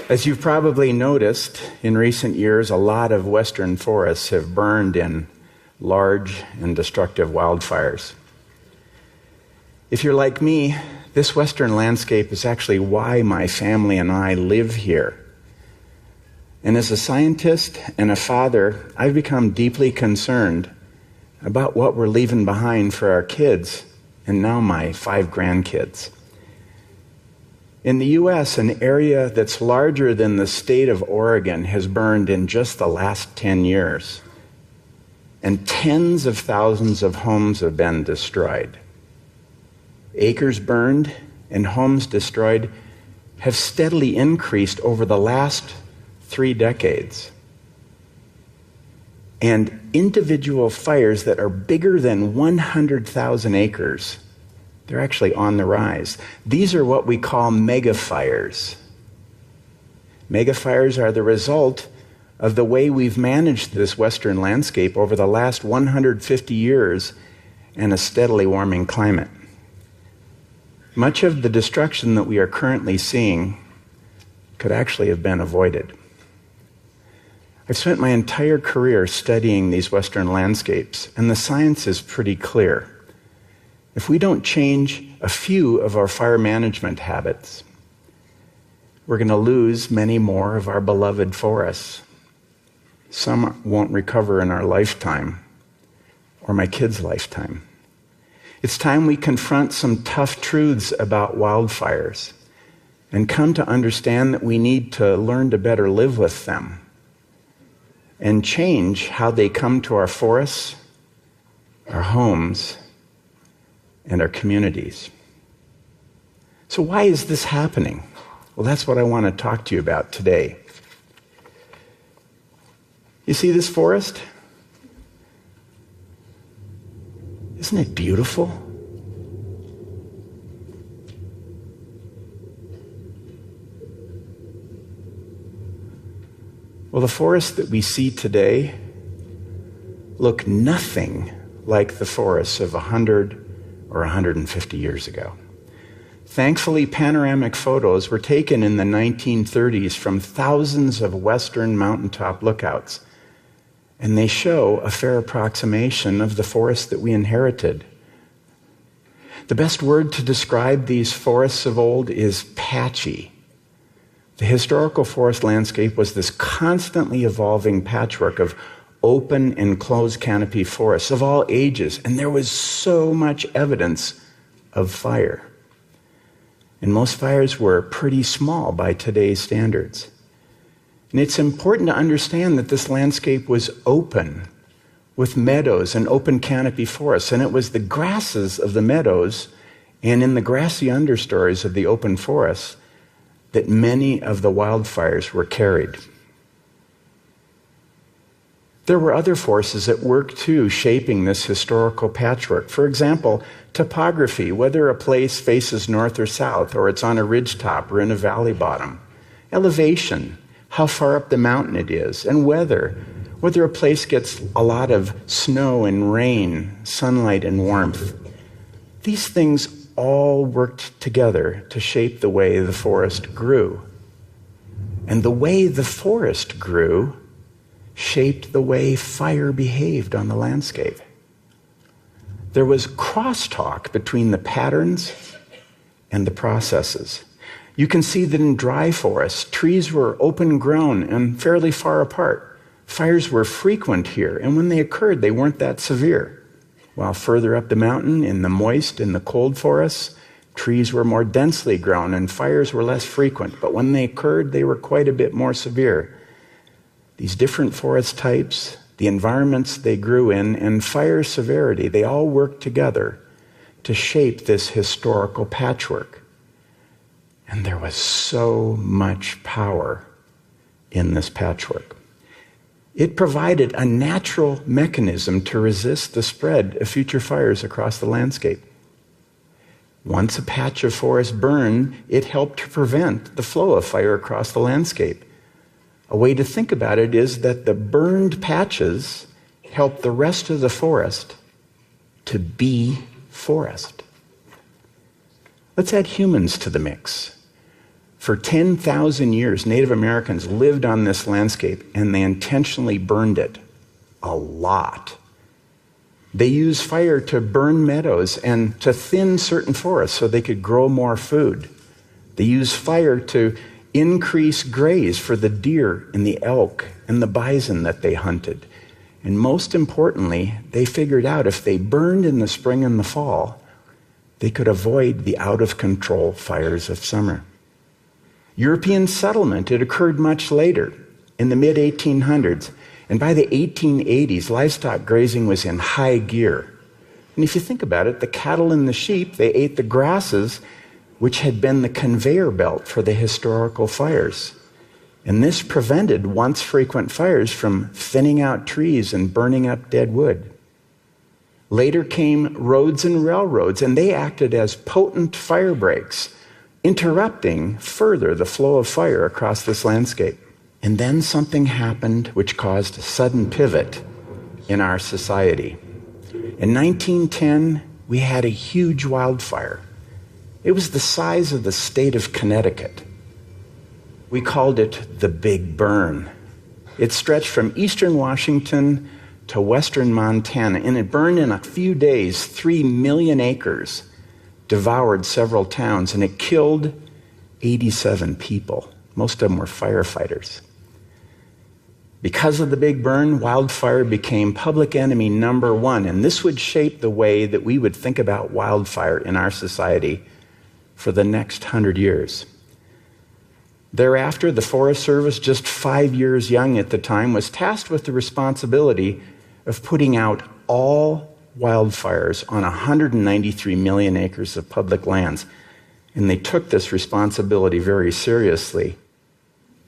As you've probably noticed, in recent years, a lot of western forests have burned in large and destructive wildfires. If you're like me, this western landscape is actually why my family and I live here. And as a scientist and a father, I've become deeply concerned about what we're leaving behind for our kids, and now my 5 grandkids. In the U.S., an area that's larger than the state of Oregon has burned in just the last 10 years. And tens of thousands of homes have been destroyed. Acres burned and homes destroyed have steadily increased over the last 3 decades. And individual fires that are bigger than 100,000 acres, they're actually on the rise. These are what we call megafires. Megafires are the result of the way we've managed this western landscape over the last 150 years and a steadily warming climate. Much of the destruction that we are currently seeing could actually have been avoided. I've spent my entire career studying these western landscapes, and the science is pretty clear. If we don't change a few of our fire management habits, we're going to lose many more of our beloved forests. Some won't recover in our lifetime, or my kids' lifetime. It's time we confront some tough truths about wildfires and come to understand that we need to learn to better live with them and change how they come to our forests, our homes, and our communities. So why is this happening? Well, that's what I want to talk to you about today. You see this forest? Isn't it beautiful? Well, the forests that we see today look nothing like the forests of 100 or 150 years ago. Thankfully, panoramic photos were taken in the 1930s from thousands of western mountaintop lookouts, and they show a fair approximation of the forest that we inherited. The best word to describe these forests of old is patchy. The historical forest landscape was this constantly evolving patchwork of open and closed canopy forests of all ages, and there was so much evidence of fire. And most fires were pretty small by today's standards. And it's important to understand that this landscape was open, with meadows and open canopy forests, and it was the grasses of the meadows and in the grassy understories of the open forests that many of the wildfires were carried. There were other forces at work too, shaping this historical patchwork. For example, topography, whether a place faces north or south, or it's on a ridgetop or in a valley bottom. Elevation, how far up the mountain it is, and weather, whether a place gets a lot of snow and rain, sunlight and warmth. These things all worked together to shape the way the forest grew. And the way the forest grew shaped the way fire behaved on the landscape. There was crosstalk between the patterns and the processes. You can see that in dry forests, trees were open-grown and fairly far apart. Fires were frequent here, and when they occurred, they weren't that severe. While further up the mountain, in the moist and the cold forests, trees were more densely grown and fires were less frequent, but when they occurred, they were quite a bit more severe. These different forest types, the environments they grew in, and fire severity, they all worked together to shape this historical patchwork. And there was so much power in this patchwork. It provided a natural mechanism to resist the spread of future fires across the landscape. Once a patch of forest burned, it helped to prevent the flow of fire across the landscape. A way to think about it is that the burned patches help the rest of the forest to be forest. Let's add humans to the mix. For 10,000 years, Native Americans lived on this landscape, and they intentionally burned it a lot. They used fire to burn meadows and to thin certain forests so they could grow more food. They used fire to increase graze for the deer and the elk and the bison that they hunted. And most importantly, they figured out if they burned in the spring and the fall, they could avoid the out-of-control fires of summer. European settlement, it occurred much later, in the mid-1800s. And by the 1880s, livestock grazing was in high gear. And if you think about it, the cattle and the sheep, they ate the grasses, which had been the conveyor belt for the historical fires. And this prevented once frequent fires from thinning out trees and burning up dead wood. Later came roads and railroads, and they acted as potent fire breaks, interrupting further the flow of fire across this landscape. And then something happened which caused a sudden pivot in our society. In 1910, we had a huge wildfire. It was the size of the state of Connecticut. We called it the Big Burn. It stretched from eastern Washington to western Montana, and it burned in a few days 3 million acres, devoured several towns, and it killed 87 people. Most of them were firefighters. Because of the Big Burn, wildfire became public enemy number one, and this would shape the way that we would think about wildfire in our society for the next 100 years. Thereafter, the Forest Service, just 5 years young at the time, was tasked with the responsibility of putting out all wildfires on 193 million acres of public lands. And they took this responsibility very seriously.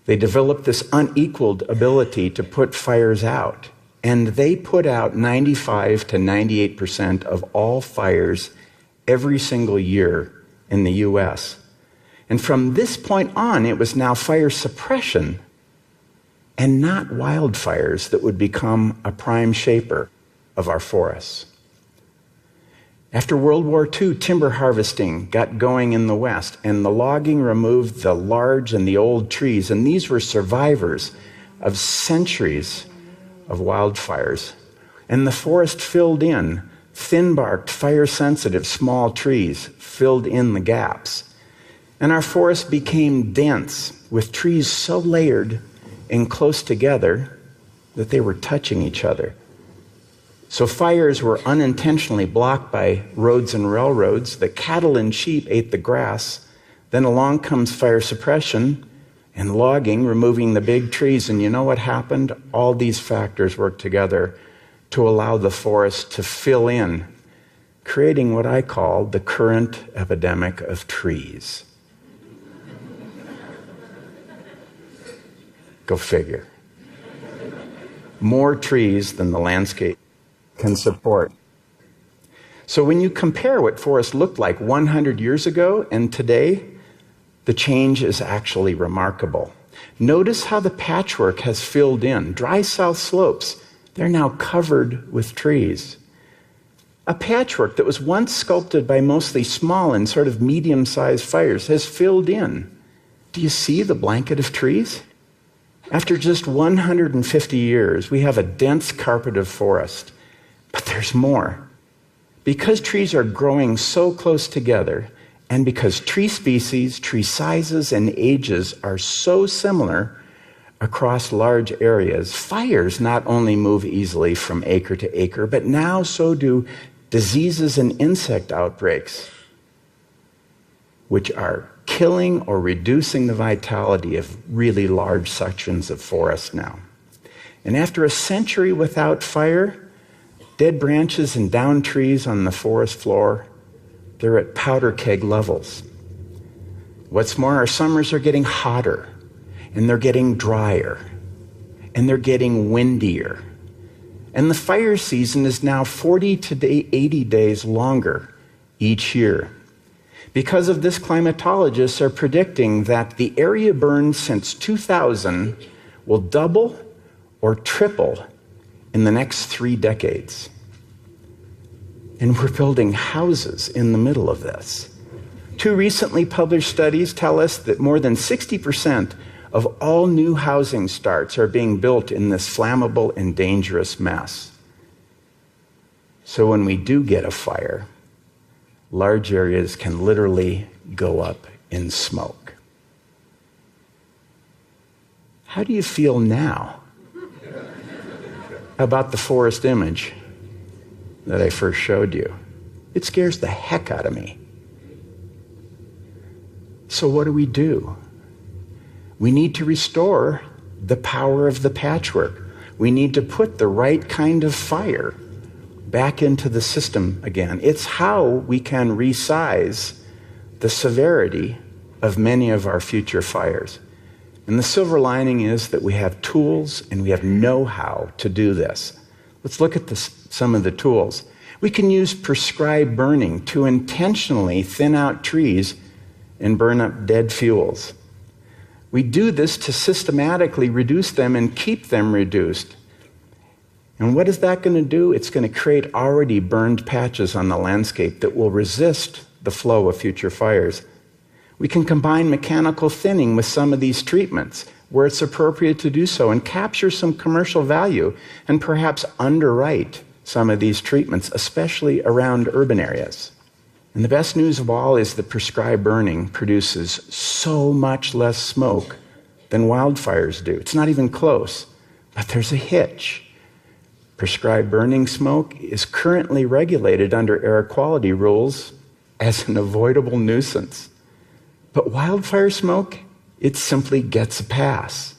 They developed this unequaled ability to put fires out. And they put out 95 to 98% of all fires every single year in the U.S. And from this point on, it was now fire suppression and not wildfires that would become a prime shaper of our forests. After World War II, timber harvesting got going in the West, and the logging removed the large and the old trees, and these were survivors of centuries of wildfires. And the forest filled in, thin-barked, fire-sensitive small trees filled in the gaps. And our forest became dense, with trees so layered and close together that they were touching each other. So fires were unintentionally blocked by roads and railroads. The cattle and sheep ate the grass. Then along comes fire suppression and logging, removing the big trees. And you know what happened? All these factors worked together to allow the forest to fill in, creating what I call the current epidemic of trees. Go figure. More trees than the landscape can support. So when you compare what forests looked like 100 years ago and today, the change is actually remarkable. Notice how the patchwork has filled in. Dry south slopes, they're now covered with trees. A patchwork that was once sculpted by mostly small and sort of medium-sized fires has filled in. Do you see the blanket of trees? After just 150 years, we have a dense carpet of forest. But there's more. Because trees are growing so close together, and because tree species, tree sizes, and ages are so similar across large areas, fires not only move easily from acre to acre, but now so do diseases and insect outbreaks, which are killing or reducing the vitality of really large sections of forest now. And after a century without fire, dead branches and downed trees on the forest floor, they're at powder keg levels. What's more, our summers are getting hotter, and they're getting drier, and they're getting windier. And the fire season is now 40 to 80 days longer each year. Because of this, climatologists are predicting that the area burned since 2000 will double or triple in the next 3 decades. And we're building houses in the middle of this. Two recently published studies tell us that more than 60% of all new housing starts are being built in this flammable and dangerous mess. So when we do get a fire, large areas can literally go up in smoke. How do you feel now about the forest image that I first showed you? It scares the heck out of me. So what do? We need to restore the power of the patchwork. We need to put the right kind of fire back into the system again. It's how we can resize the severity of many of our future fires. And the silver lining is that we have tools and we have know-how to do this. Let's look at some of the tools. We can use prescribed burning to intentionally thin out trees and burn up dead fuels. We do this to systematically reduce them and keep them reduced. And what is that going to do? It's going to create already burned patches on the landscape that will resist the flow of future fires. We can combine mechanical thinning with some of these treatments where it's appropriate to do so and capture some commercial value and perhaps underwrite some of these treatments, especially around urban areas. And the best news of all is that prescribed burning produces so much less smoke than wildfires do. It's not even close, but there's a hitch. Prescribed burning smoke is currently regulated under air quality rules as an avoidable nuisance. But wildfire smoke, it simply gets a pass.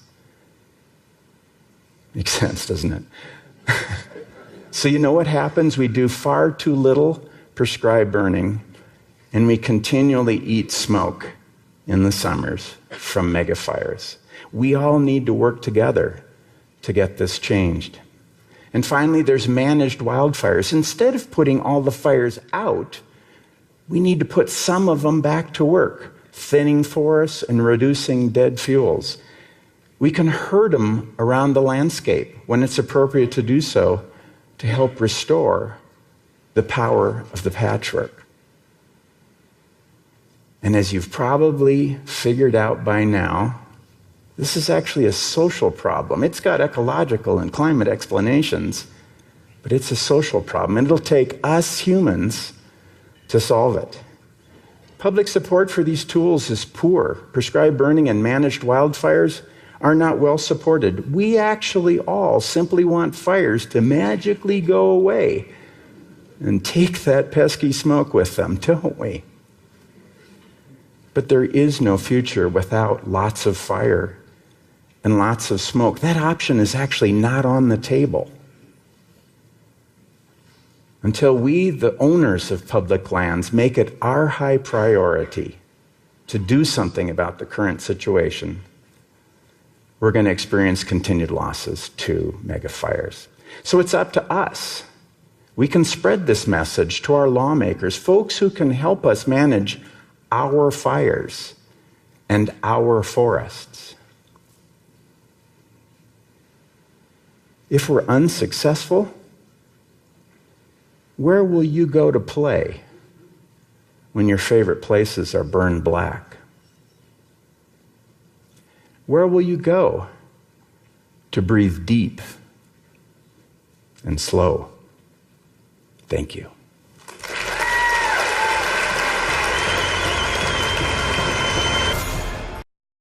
Makes sense, doesn't it? So you know what happens? We do far too little prescribed burning, and we continually eat smoke in the summers from megafires. We all need to work together to get this changed. And finally, there's managed wildfires. Instead of putting all the fires out, we need to put some of them back to work, thinning forests and reducing dead fuels. We can herd them around the landscape when it's appropriate to do so to help restore the power of the patchwork. And as you've probably figured out by now, this is actually a social problem. It's got ecological and climate explanations, but it's a social problem, and it'll take us humans to solve it. Public support for these tools is poor. Prescribed burning and managed wildfires are not well supported. We actually all simply want fires to magically go away and take that pesky smoke with them, don't we? But there is no future without lots of fire and lots of smoke. That option is actually not on the table. Until we, the owners of public lands, make it our high priority to do something about the current situation, we're going to experience continued losses to megafires. So it's up to us. We can spread this message to our lawmakers, folks who can help us manage our fires and our forests. If we're unsuccessful, where will you go to play when your favorite places are burned black? Where will you go to breathe deep and slow? Thank you.